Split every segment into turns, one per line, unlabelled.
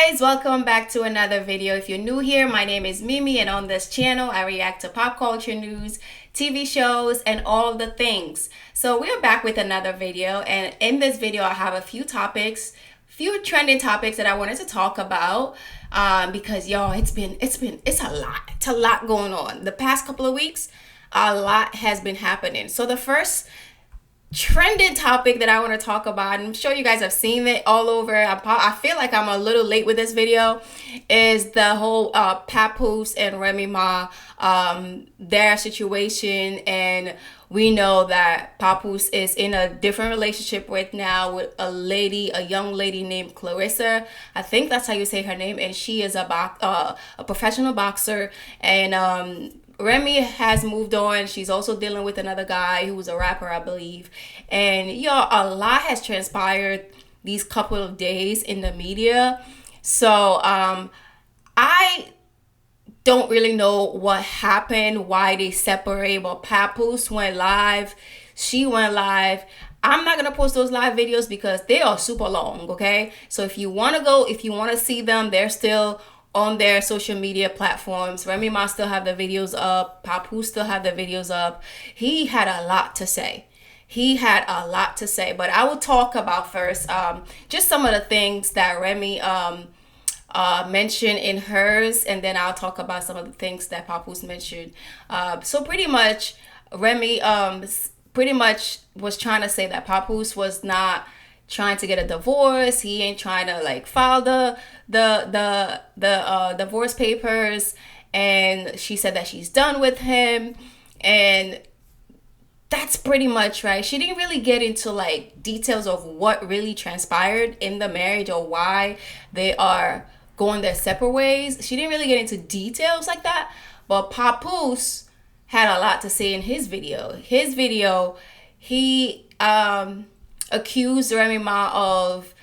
Guys, welcome back to another video. If you're new here, my name is Mimi, and on this channel I react to pop culture news, TV shows, and all of the things. So we are back with another video, and in this video I have a few trending topics that I wanted to talk about because y'all, it's a lot going on. The past couple of weeks, a lot has been happening. So the first trending topic that I want to talk about, and I'm sure you guys have seen it all over. I feel like I'm a little late with this video, is the whole Papoose and Remy Ma, their situation. And we know that Papoose is in a different relationship right now with a young lady named Clarissa. I think that's how you say her name, and she is a professional boxer. And Remy has moved on. She's also dealing with another guy who was a rapper, I believe. And y'all, a lot has transpired these couple of days in the media. So I don't really know what happened, why they separate. But Papoose went live. She went live. I'm not gonna post those live videos because they are super long, okay? So if you wanna see them, they're still on their social media platforms. Remy Ma still have the videos up. Papoose still have the videos up. He had a lot to say. But I will talk about first just some of the things that Remy mentioned in hers, and then I'll talk about some of the things that Papoose mentioned. So pretty much, Remy pretty much was trying to say that Papoose was not trying to get a divorce. He ain't trying to like file the divorce papers, and she said that she's done with him, and that's pretty much right. She didn't really get into like details of what really transpired in the marriage or why they are going their separate ways. She didn't really get into details like that. But Papoose had a lot to say in his video. He accused Remy Ma of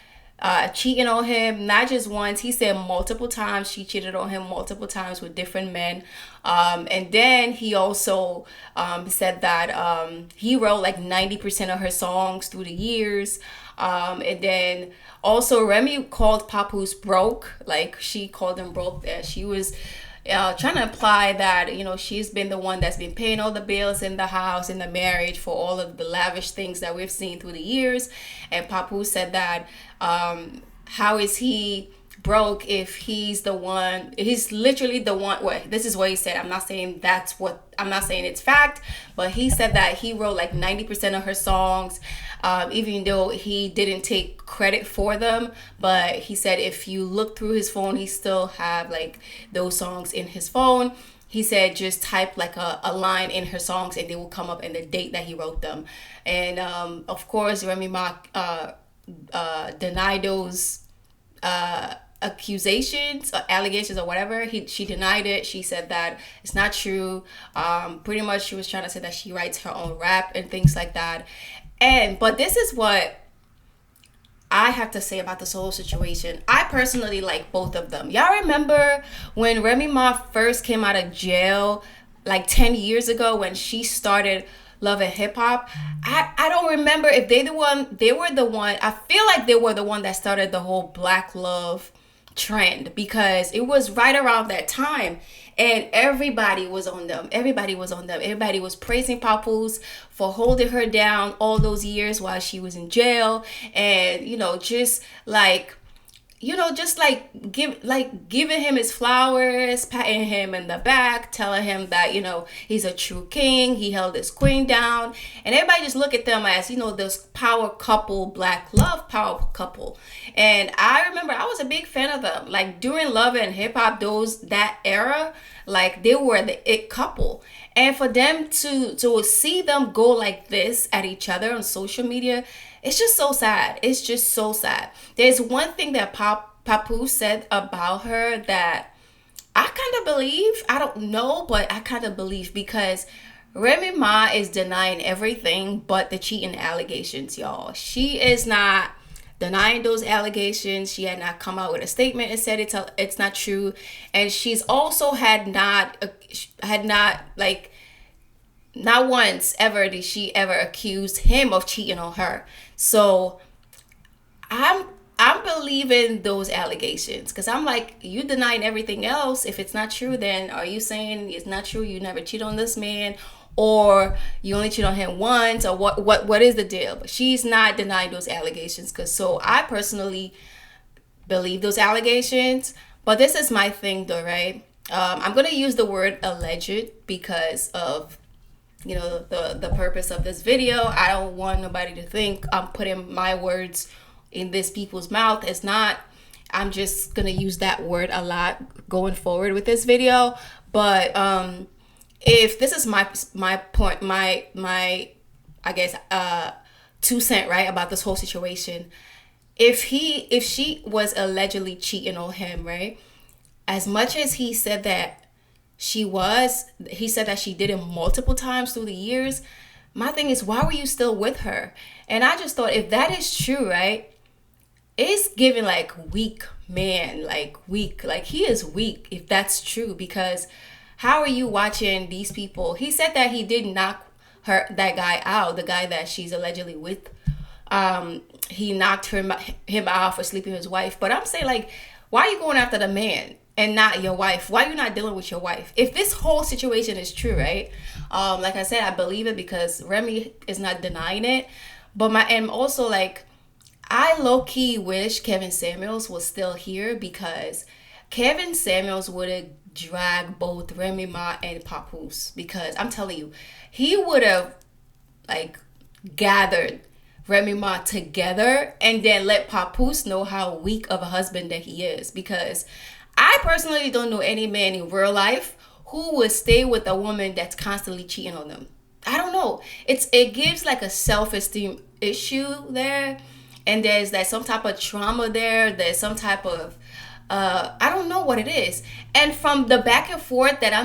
cheating on him, not just once. He said multiple times she cheated on him multiple times with different men. And then he also said that he wrote like 90% of her songs through the years. And then also Remy called Papoose broke. Like, she called him broke there. She was trying to imply that, you know, she's been the one that's been paying all the bills in the house, in the marriage, for all of the lavish things that we've seen through the years. And Papoose said that how is he broke if he's literally the one. Well, this is what he said. I'm not saying it's fact, but he said that he wrote like 90% of her songs, even though he didn't take credit for them. But he said if you look through his phone, he still have like those songs in his phone. He said just type like a line in her songs and they will come up and the date that he wrote them. And of course, Remy Ma denied those accusations or allegations or whatever. She denied it. She said that it's not true. Pretty much she was trying to say that she writes her own rap and things like that. But this is what I have to say about this whole situation. I personally like both of them. Y'all remember when Remy Ma first came out of jail like 10 years ago, when she started Love and Hip Hop? I don't remember if they were the one. I feel like they were the one that started the whole Black Love trend, because it was right around that time and everybody was on them. Everybody was praising Papoose for holding her down all those years while she was in jail, and giving him his flowers, patting him in the back, telling him that, you know, he's a true king, he held his queen down. And everybody just look at them as, you know, this power couple, Black Love power couple. And I remember I was a big fan of them. Like during Love and Hip Hop, that era, like they were the it couple. And for them to see them go like this at each other on social media, it's just so sad. It's just so sad. There's one thing that Papoose said about her that I kind of believe. I don't know, but I kind of believe, because Remy Ma is denying everything but the cheating allegations, y'all. She is not denying those allegations. She had not come out with a statement and said it's not true. And she's also had not once ever did she ever accuse him of cheating on her. So I'm I'm believing those allegations because I'm like, you denying everything else. If it's not true, then are you saying it's not true? You never cheat on this man, or you only cheat on him once, or what is the deal? But she's not denying those allegations, because so I personally believe those allegations. But this is my thing, though, right? I'm gonna use the word alleged because of the purpose of this video. I don't want nobody to think I'm putting my words in this people's mouth. It's not. I'm just gonna use that word a lot going forward with this video. But if this is my point, my I guess 2 cents, right, about this whole situation. If she was allegedly cheating on him, right? As much as he said that he said that she did it multiple times through the years. My thing is, why were you still with her? And I just thought, if that is true, right? It's giving like weak man, like weak, like he is weak if that's true, because how are you watching these people? He said that he did knock that guy out, the guy that she's allegedly with. He knocked him out for sleeping with his wife. But I'm saying, like, why are you going after the man and not your wife? Why are you not dealing with your wife? If this whole situation is true, right? Like I said, I believe it because Remy is not denying it. But and also, like, I low-key wish Kevin Samuels was still here, because Kevin Samuels would have dragged both Remy Ma and Papoose, because I'm telling you, he would have, like, gathered Remy Ma together and then let Papoose know how weak of a husband that he is. Because I personally don't know any man in real life who would stay with a woman that's constantly cheating on them. I don't know. It gives like a self-esteem issue there. And there's like some type of trauma there. There's some type of, I don't know what it is. And from the back and forth that I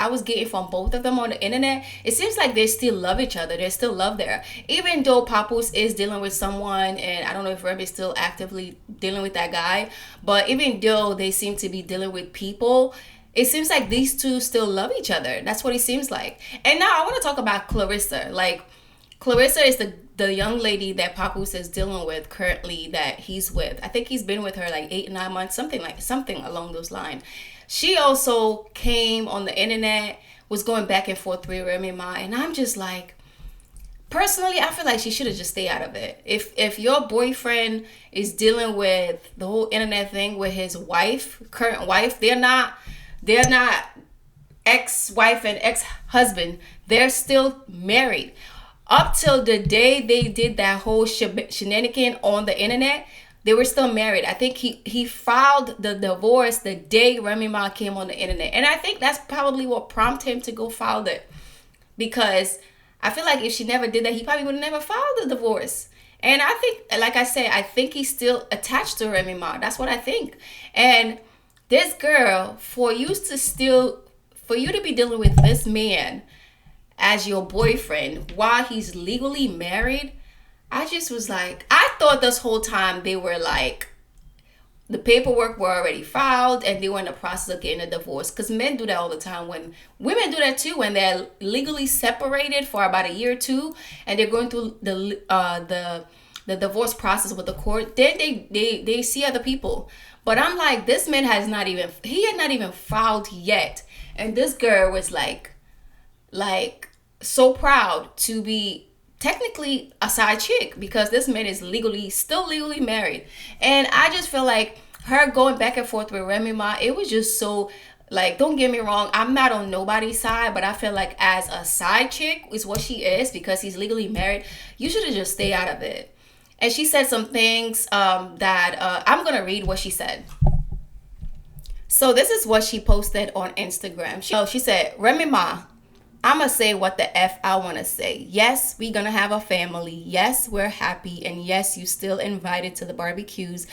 was getting from both of them on the internet, it seems like they still love each other. There's still love there. Even though Papoose is dealing with someone, and I don't know if Remy is still actively dealing with that guy, but even though they seem to be dealing with people, it seems like these two still love each other. That's what it seems like. And now I want to talk about Clarissa. Like, Clarissa is the young lady that Papoose is dealing with currently, that he's with. I think he's been with her like 8 or 9 months, something along those lines. She also came on the internet, was going back and forth with Remy Ma, and I'm just like, personally, I feel like she should have just stayed out of it. If your boyfriend is dealing with the whole internet thing with his wife, current wife, they're not ex-wife and ex-husband. They're still married. Up till the day they did that whole shenanigan on the internet, they were still married. I think he filed the divorce the day Remy Ma came on the internet. And I think that's probably what prompted him to go file it. Because I feel like if she never did that, he probably would have never filed the divorce. And I think, like I said, I think he's still attached to Remy Ma. That's what I think. And this girl, for you to be dealing with this man as your boyfriend while he's legally married, I just was like, I thought this whole time they were like, the paperwork were already filed and they were in the process of getting a divorce. Because men do that all the time. When women do that too, when they're legally separated for about a year or two and they're going through the divorce process with the court, then they see other people. But I'm like, this man had not even filed yet, and this girl was like so proud to be technically a side chick, because this man is still legally married. And I just feel like her going back and forth with Remy Ma, it was just so, like, don't get me wrong, I'm not on nobody's side, but I feel like as a side chick is what she is, because he's legally married, you should have just stayed out of it. And she said some things that I'm gonna read what she said. So this is what she posted on Instagram. She said, Remy Ma, I'ma say what the F I wanna say. Yes, we gonna have a family. Yes, we're happy. And yes, you still invited to the barbecues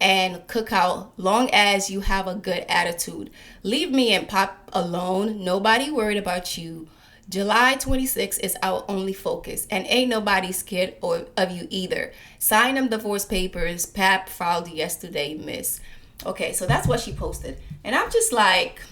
and cookout, long as you have a good attitude. Leave me and Pop alone. Nobody worried about you. July 26th is our only focus, and ain't nobody scared of you either. Sign them divorce papers. Pap filed yesterday, miss. Okay, so that's what she posted. And I'm just like,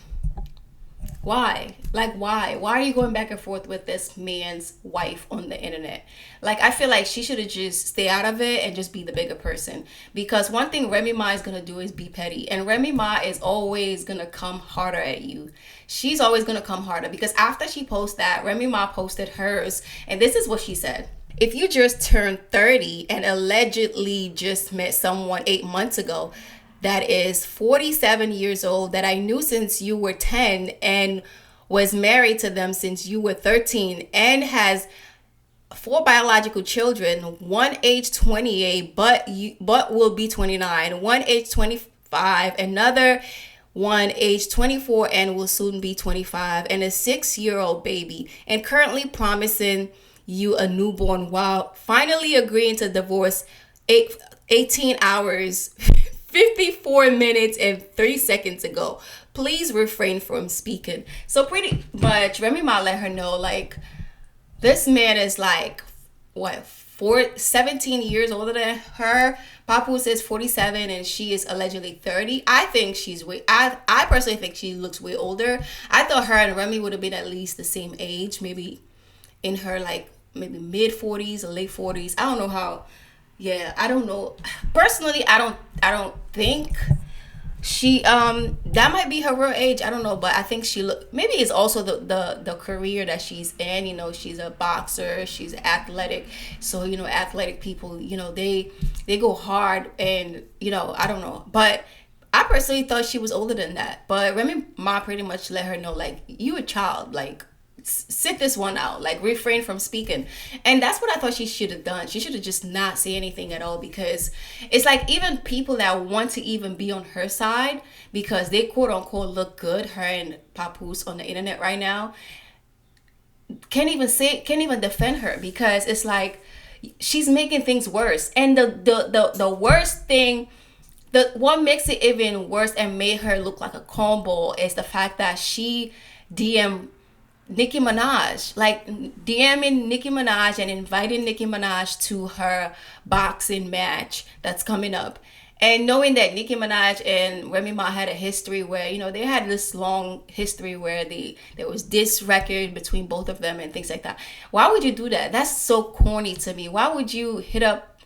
Why? Like, why? Why are you going back and forth with this man's wife on the internet? Like, I feel like she should have just stay out of it and just be the bigger person. Because one thing Remy Ma is gonna do is be petty, and Remy Ma is always gonna come harder at you. She's always gonna come harder because after she posts that, Remy Ma posted hers, and this is what she said. If you just turned 30 and allegedly just met someone 8 months ago that is 47 years old that I knew since you were 10 and was married to them since you were 13 and has 4 biological children, one age 28 but will be 29, one age 25, another one age 24 and will soon be 25, and a 6-year-old baby, and currently promising you a newborn while finally agreeing to divorce 18 hours 54 minutes and 3 seconds ago. Please refrain from speaking. So pretty much Remy Ma let her know, like, this man is like, what, 17 years older than her. Papoose is 47 and she is allegedly 30. I think she's I personally think she looks way older. I thought her and Remy would have been at least the same age, maybe in her like maybe mid 40s or late 40s. I don't know how. Yeah, I don't know. Personally, I don't think she that might be her real age. I don't know, but I think she look, maybe it's also the career that she's in. You know, she's a boxer, she's athletic. So, you know, athletic people, you know, they go hard, and, you know, I don't know. But I personally thought she was older than that. But Remy Ma pretty much let her know, like, you a child, like, sit this one out, like, refrain from speaking. And that's what I thought she should have done. She should have just not say anything at all, because it's like even people that want to even be on her side because they quote unquote look good, her and Papoose on the internet right now, can't even defend her, because it's like she's making things worse. And the worst thing, the what makes it even worse and made her look like a cornball is the fact that she DM Nicki Minaj, like DMing Nicki Minaj and inviting Nicki Minaj to her boxing match that's coming up. And knowing that Nicki Minaj and Remy Ma had a history where, you know, they had this long history where there was this record between both of them and things like that. Why would you do that? That's so corny to me. Why would you hit up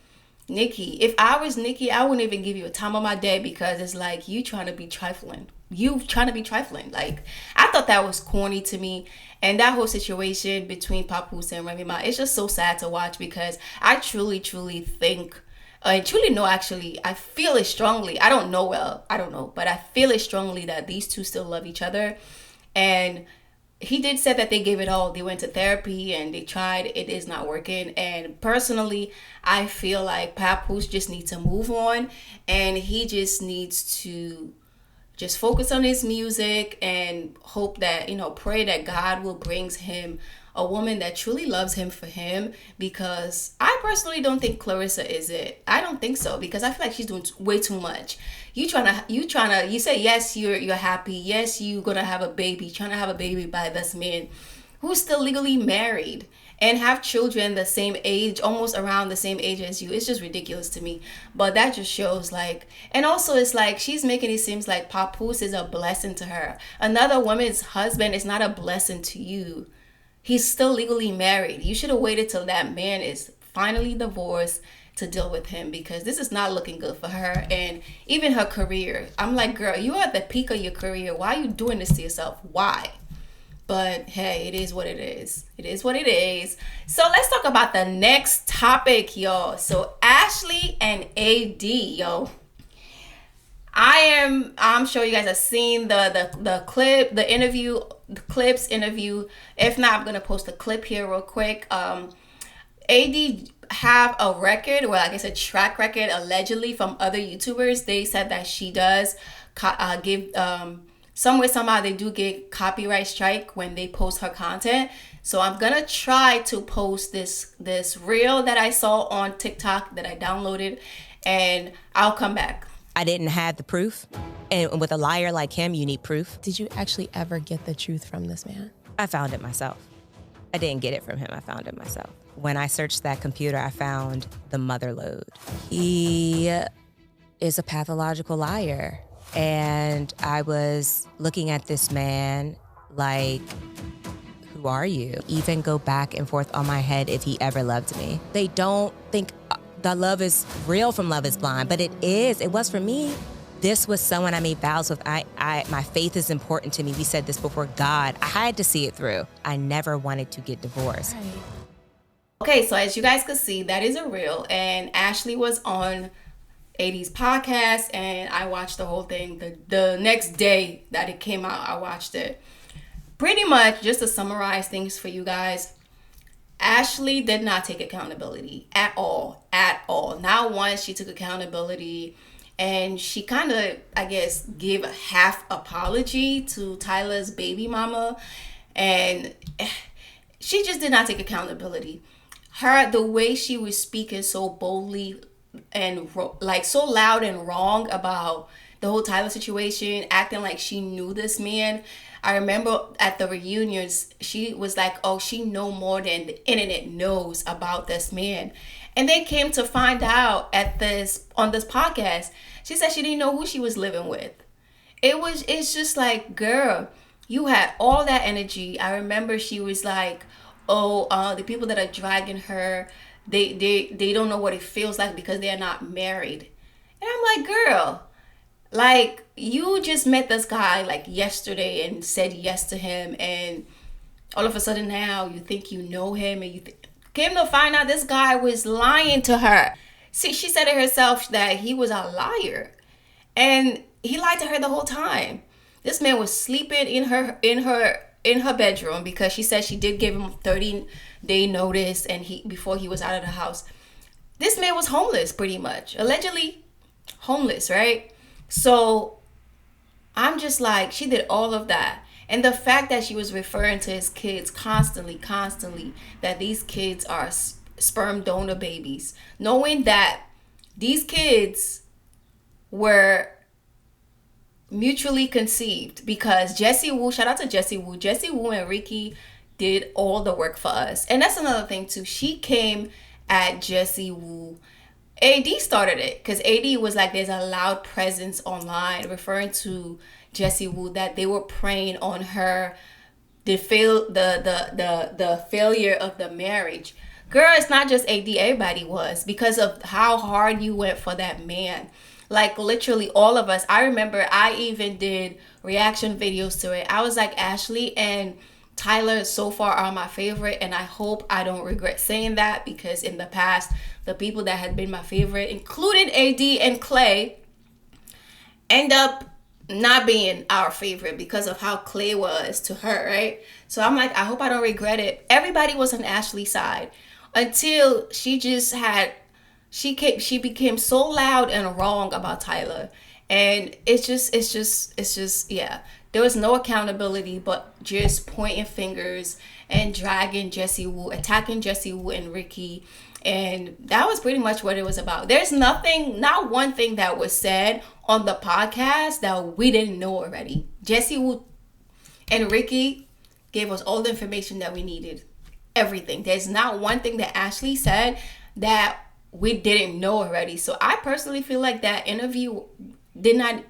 Nicki? If I was Nicki, I wouldn't even give you a time of my day, because it's like you trying to be trifling. Like, I thought that was corny to me. And that whole situation between Papoose and Remy Ma, it's just so sad to watch, because I truly think, I truly know, actually, I feel it strongly. I don't know, but I feel it strongly that these two still love each other. And he did say that they gave it all. They went to therapy and they tried. It is not working. And personally, I feel like Papoose just needs to move on, and he just needs to just focus on his music and hope that, you know, pray that God will bring him a woman that truly loves him for him, because I personally don't think Clarissa is it. I don't think so, because I feel like she's doing way too much. You say yes, you're happy, yes, you gonna have a baby, trying to have a baby by this man who's still legally married and have children the same age, almost around the same age as you. It's just ridiculous to me. But that just shows, like, and also it's like she's making it seem like Papoose is a blessing to her. Another woman's husband is not a blessing to you. He's still legally married. You should have waited till that man is finally divorced to deal with him, because this is not looking good for her and even her career. I'm like, girl, you are at the peak of your career. Why are you doing this to yourself? Why? But hey, it is what it is. It is what it is. So let's talk about the next topic, y'all. So Ashley and AD, yo. I'm sure you guys have seen the clip, the interview, the clips interview. If not, I'm gonna post a clip here real quick. AD have a record, well, I guess a track record, allegedly, from other YouTubers. They said that she does give some way, somehow they do get copyright strike when they post her content. So I'm gonna try to post this reel that I saw on TikTok that I downloaded, and I'll come back.
I didn't have the proof, and with a liar like him, you need proof.
Did you actually ever get the truth from this man?
I found it myself. I didn't get it from him, I found it myself. When I searched that computer, I found the mother lode. He is a pathological liar. And I was looking at this man like, who are you? Even go back and forth on my head if he ever loved me. They don't think that love is real from Love is Blind, but it is. It was for me. This was someone I made vows with. My faith is important to me. We said this before God. I had to see it through. I never wanted to get divorced.
Right.
Okay, so as you guys could see, that is a reel, and Ashley was on AD's podcast, and I watched the whole thing. The next day that it came out, I watched it. Pretty much, just to summarize things for you guys, Ashley did not take accountability at all. Not once she took accountability, and she kind of, I guess, gave a half apology to Tyler's baby mama, and she just did not take accountability. The way she was speaking so boldly and like so loud and wrong about the whole Tyler situation, acting like she knew this man. I remember at the reunions, she was like, oh, she know more than the internet knows about this man. And they came to find out on this podcast, she said she didn't know who she was living with. It's just like, girl, you had all that energy. I remember she was like, the people that are dragging her, they don't know what it feels like because they're not married. And I'm like, girl, like, you just met this guy like yesterday and said yes to him, and all of a sudden now you think you know him, and you came to find out this guy was lying to her. See, she said it herself that he was a liar, and he lied to her the whole time. This man was sleeping in her bedroom because she said she did give him 30-day notice, and before he was out of the house. This man was homeless, pretty much, allegedly homeless, right? So I'm just like, she did all of that. And the fact that she was referring to his kids constantly, that these kids are sperm donor babies, knowing that these kids were mutually conceived, because Jessie Woo, shout out to Jessie Woo and Ricky did all the work for us. And that's another thing too. She came at Jessie Woo. AD started it because AD was like, there's a loud presence online, referring to Jessie Woo, that they were preying on her, the failure of the marriage. Girl, it's not just AD, everybody was, because of how hard you went for that man. Like, literally all of us. I remember I even did reaction videos to it. I was like, Ashley and Tyler so far are my favorite, and I hope I don't regret saying that, because in the past, the people that had been my favorite, including AD and Clay, end up not being our favorite because of how Clay was to her, right? So I'm like, I hope I don't regret it. Everybody was on Ashley's side until she became so loud and wrong about Tyler. And it's just, yeah. There was no accountability, but just pointing fingers and dragging Jessie Woo, attacking Jessie Woo and Ricky. And that was pretty much what it was about. There's not one thing that was said on the podcast that we didn't know already. Jessie Woo and Ricky gave us all the information that we needed. Everything. There's not one thing that Ashley said that we didn't know already. So I personally feel like that interview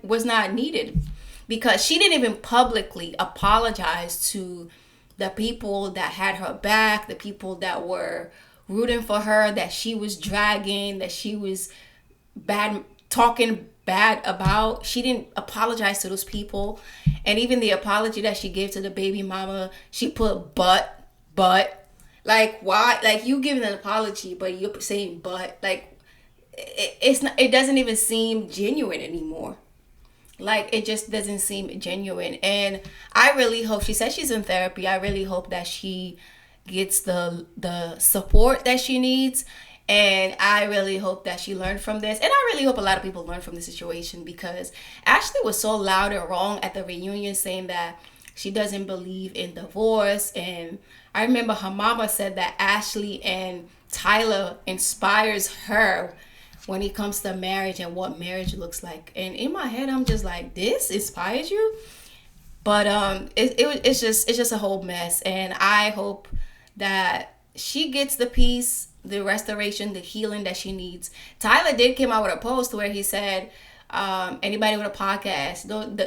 was not needed, because she didn't even publicly apologize to the people that had her back, the people that were rooting for her, that she was dragging, that she was talking bad about. She didn't apologize to those people. And even the apology that she gave to the baby mama, she put but. Like, why? Like, you giving an apology, but you're saying but. Like, it doesn't even seem genuine anymore. Like, it just doesn't seem genuine. And I really hope, she says she's in therapy, I really hope that she gets the support that she needs. And I really hope that she learned from this. And I really hope a lot of people learn from the situation, because Ashley was so loud and wrong at the reunion, saying that she doesn't believe in divorce. And I remember her mama said that Ashley and Tyler inspires her when it comes to marriage and what marriage looks like. And in my head, I'm just like, this inspires you? But it's just a whole mess. And I hope that she gets the peace, the restoration, the healing that she needs. Tyler did come out with a post where he said, Anybody with a podcast,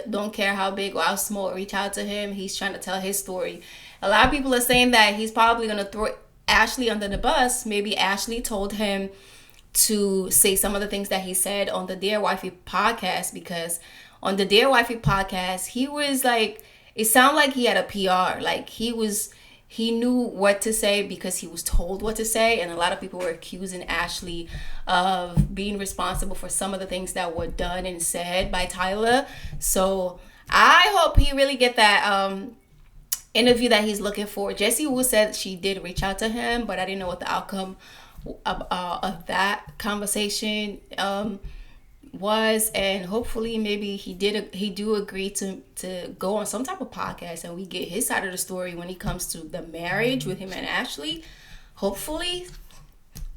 don't care how big or how small, reach out to him. He's trying to tell his story. A lot of people are saying that he's probably going to throw Ashley under the bus. Maybe Ashley told him to say some of the things that he said on the Dear Wifey podcast, because on the Dear Wifey podcast, he was like, it sounded like he had a PR. Like he knew what to say because he was told what to say. And a lot of people were accusing Ashley of being responsible for some of the things that were done and said by Tyler. So I hope he really get that interview that he's looking for. Jessie Wu said she did reach out to him, but I didn't know what the outcome of that conversation was. And hopefully maybe he do agree to go on some type of podcast and we get his side of the story when it comes to the marriage with him and Ashley, hopefully.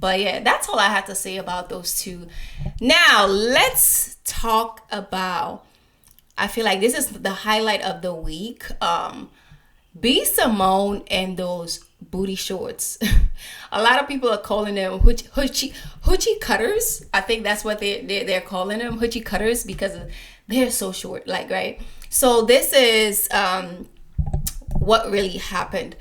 But yeah, that's all I have to say about those two. Now let's talk about, I feel like this is the highlight of the week, B. Simone and those booty shorts. A lot of people are calling them hoochie cutters. I think that's what they're calling them, hoochie cutters, because they're so short, like, right? So this is what really happened.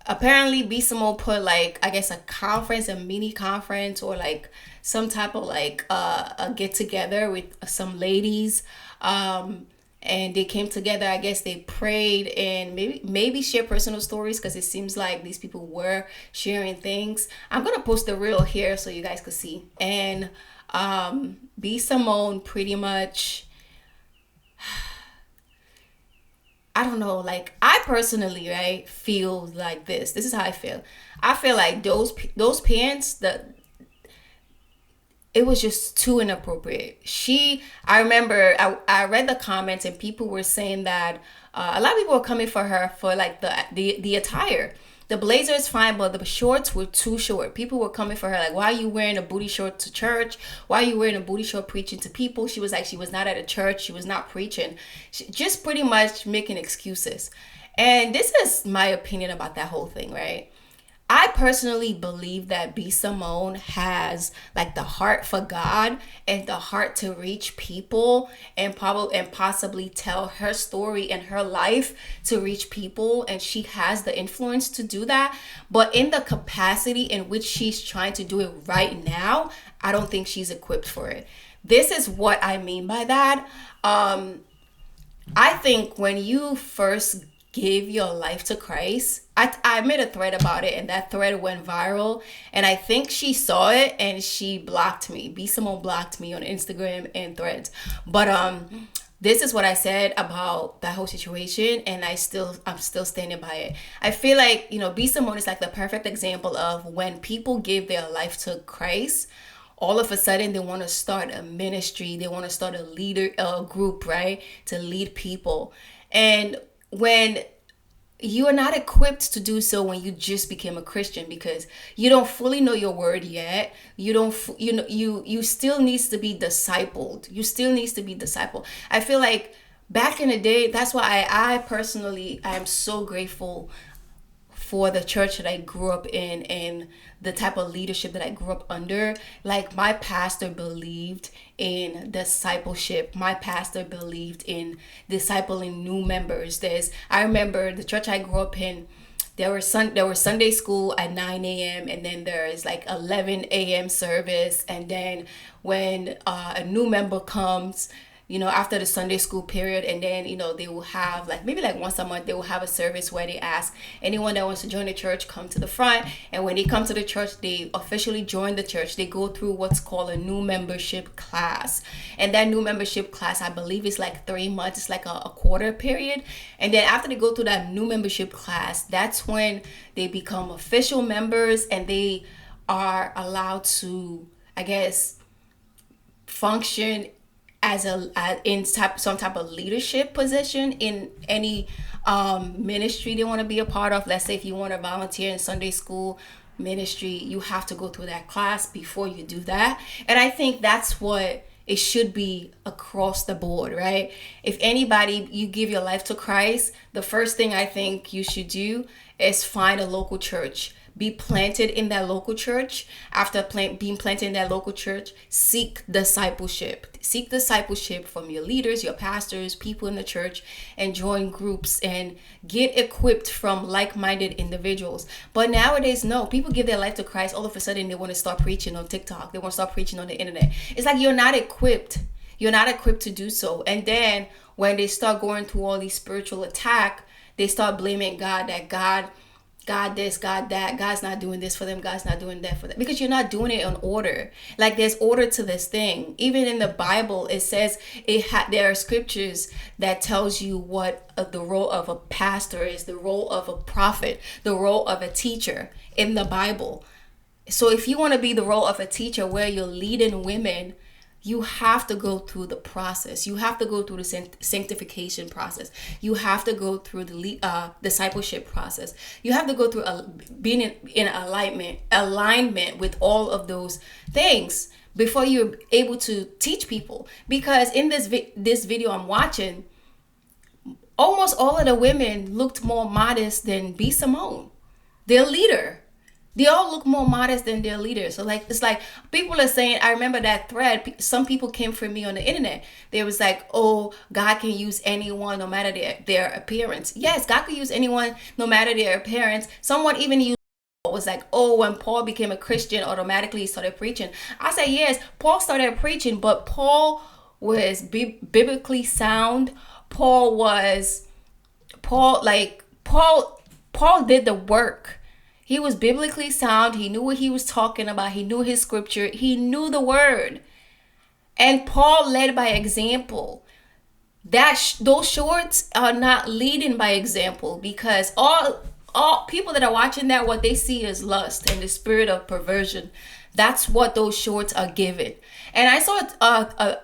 Apparently B. Simone put, like, I guess a mini conference, or like some type of like a get together with some ladies, and they came together. I guess they prayed and maybe share personal stories, because it seems like these people were sharing things. I'm gonna post the reel here so you guys could see. And B. Simone pretty much, I don't know, like, I personally, right, feel like this is how I feel. I feel like those pants, it was just too inappropriate. I remember I read the comments and people were saying that a lot of people were coming for her for like the attire. The blazer is fine, but the shorts were too short. People were coming for her like, why are you wearing a booty short to church? Why are you wearing a booty short preaching to people? She was like, she was not at a church. She was not preaching. Just pretty much making excuses. And this is my opinion about that whole thing, right? I personally believe that B. Simone has like the heart for God and the heart to reach people and possibly tell her story and her life to reach people, and she has the influence to do that. But in the capacity in which she's trying to do it right now, I don't think she's equipped for it. This is what I mean by that. I think when you first give your life to Christ, I made a thread about it, and that thread went viral, and I think she saw it and she blocked me. B. Simone blocked me on Instagram and Threads. But this is what I said about that whole situation, and I'm still standing by it. I feel like, B. Simone is like the perfect example of when people give their life to Christ, all of a sudden they want to start a ministry, they want to start a group, right, to lead people. And when you are not equipped to do so when you just became a Christian, because you don't fully know your word yet. You still needs to be discipled. I feel like back in the day, that's why I personally, I am so grateful for the church that I grew up in and the type of leadership that I grew up under. Like, my pastor believed in discipleship. My pastor believed in discipling new members. I remember the church I grew up in, there was Sunday school at 9 a.m. and then there is like 11 a.m. service. And then when a new member comes, after the Sunday school period, and then, they will have maybe once a month, they will have a service where they ask anyone that wants to join the church, come to the front. And when they come to the church, they officially join the church. They go through what's called a new membership class. And that new membership class, I believe, is like 3 months. It's like a quarter period. And then after they go through that new membership class, that's when they become official members, and they are allowed to, I guess, function in some type of leadership position in any ministry they want to be a part of. Let's say if you want to volunteer in Sunday school ministry, you have to go through that class before you do that. And I think that's what it should be across the board, right? If anybody, you give your life to Christ, the first thing I think you should do is find a local church. be planted in that local church. After being planted in that local church, seek discipleship. Seek discipleship from your leaders, your pastors, people in the church, and join groups and get equipped from like-minded individuals. But nowadays, no, people give their life to Christ. All of a sudden, they want to start preaching on TikTok. They want to start preaching on the internet. It's like you're not equipped. You're not equipped to do so. And then when they start going through all these spiritual attack, they start blaming God, that God this, God that, God's not doing this for them, God's not doing that for them. Because you're not doing it in order. Like there's order to this thing. Even in the Bible, it says there are scriptures that tells you what the role of a pastor is, the role of a prophet, the role of a teacher in the Bible. So if you want to be the role of a teacher where you're leading women, you have to go through the process. You have to go through the sanctification process. You have to go through the discipleship process. You have to go through being in alignment with all of those things before you're able to teach people. Because in this video I'm watching, almost all of the women looked more modest than B. Simone, their leader. They all look more modest than their leaders. So like, it's like people are saying, I remember that thread. Some people came for me on the internet. They was like, oh, God can use anyone no matter their appearance. Yes, God can use anyone no matter their appearance. Someone even used was like, oh, when Paul became a Christian, automatically he started preaching. I said, yes, Paul started preaching, but Paul was biblically sound. Paul did the work. He was biblically sound. He knew what he was talking about. He knew his scripture. He knew the word. And Paul led by example. Those shorts are not leading by example, because all people that are watching that, what they see is lust and the spirit of perversion. That's what those shorts are giving. And I saw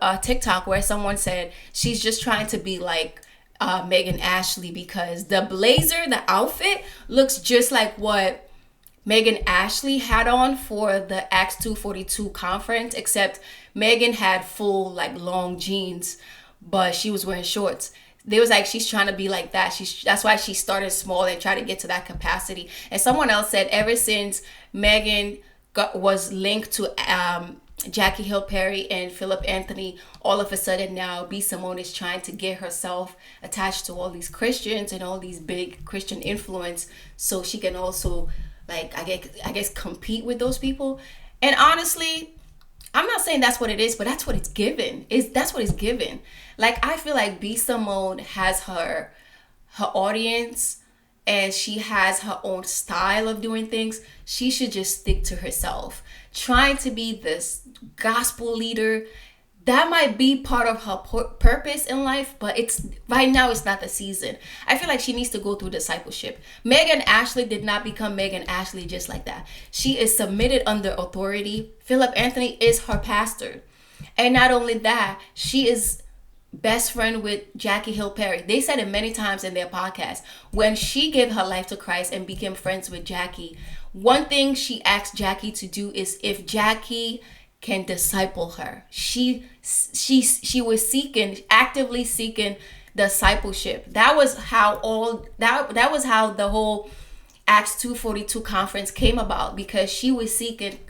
a TikTok where someone said she's just trying to be like Megan Ashley, because the blazer, the outfit looks just like what Megan Ashley had on for the Acts 242 conference, except Megan had full like long jeans, but she was wearing shorts. They was like, she's trying to be like that. That's why she started small and tried to get to that capacity. And someone else said ever since Megan was linked to Jackie Hill Perry and Philip Anthony, all of a sudden now B. Simone is trying to get herself attached to all these Christians and all these big Christian influence, so she can also like I guess compete with those people. And honestly, I'm not saying that's what it is, but that's what it's given. That's what it's given. Like I feel like B. Simone has her audience, and she has her own style of doing things. She should just stick to herself. Trying to be this gospel leader, that might be part of her purpose in life, but it's right now it's not the season. I feel like she needs to go through discipleship. Megan Ashley did not become Megan Ashley just like that. She is submitted under authority. Philip Anthony is her pastor. And not only that, she is best friend with Jackie Hill Perry. They said it many times in their podcast. When she gave her life to Christ and became friends with Jackie, one thing she asked Jackie to do is if Jackie can disciple her. She was actively seeking discipleship. That was how the whole Acts 242 conference came about, because she was seeking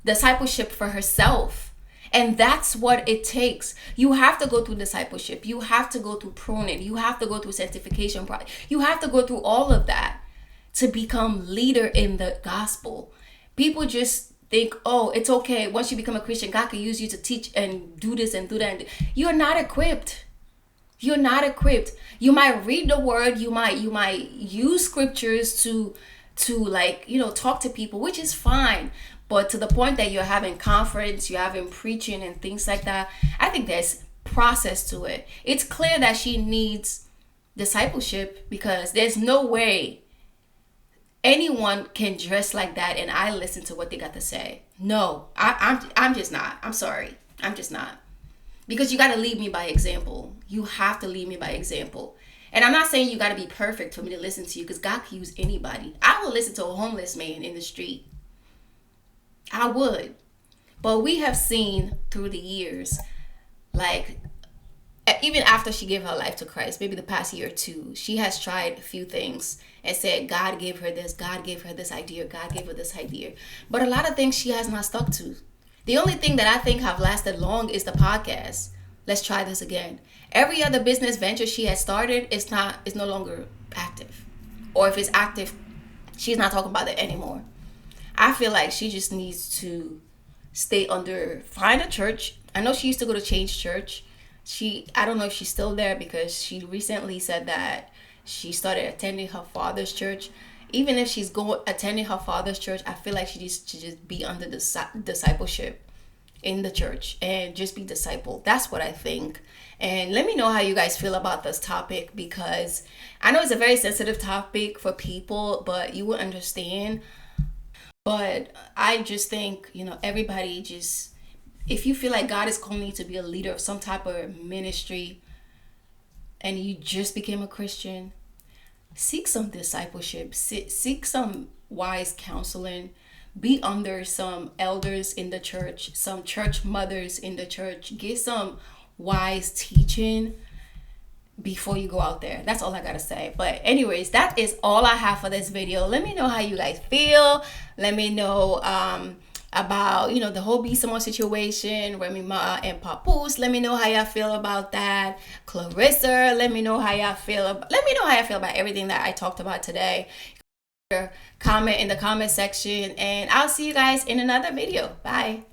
discipleship for herself. And that's what it takes. You have to go through discipleship. You have to go through pruning. You have to go through sanctification. You have to go through all of that to become leader in the gospel. People just think, oh, it's okay. Once you become a Christian, God can use you to teach and do this and do that. You're not equipped. You're not equipped. You might read the word. You might use scriptures to like, talk to people, which is fine. But to the point that you're having conference, you're having preaching and things like that, I think there's process to it. It's clear that she needs discipleship, because there's no way anyone can dress like that and I listen to what they got to say. No, I'm just not. I'm sorry. I'm just not. Because you got to lead me by example. You have to lead me by example. And I'm not saying you got to be perfect for me to listen to you, because God can use anybody. I will listen to a homeless man in the street. I would. But we have seen through the years, like even after she gave her life to Christ, maybe the past year or two, she has tried a few things and said God gave her this, God gave her this idea, God gave her this idea. But a lot of things she has not stuck to. The only thing that I think have lasted long is the podcast. Let's try this again. Every other business venture she has started is no longer active. Or if it's active, she's not talking about it anymore. I feel like she just needs to find a church. I know she used to go to Change Church. I don't know if she's still there, because she recently said that she started attending her father's church. Even if she's attending her father's church, I feel like she needs to just be under the discipleship in the church and just be discipled. That's what I think. And let me know how you guys feel about this topic, because I know it's a very sensitive topic for people, but you will understand. But I just think, everybody just, if you feel like God is calling you to be a leader of some type of ministry and you just became a Christian, seek some discipleship, seek some wise counseling, be under some elders in the church, some church mothers in the church, get some wise teaching before you go out there. That's all I gotta say. But anyways, that is all I have for this video. Let me know how you guys feel. Let me know about the whole Be Someone situation, Remy Ma and Papoose. Let me know how y'all feel about that. Clarissa, let me know how y'all feel about everything that I talked about today. Comment in the comment section, and I'll see you guys in another video. Bye.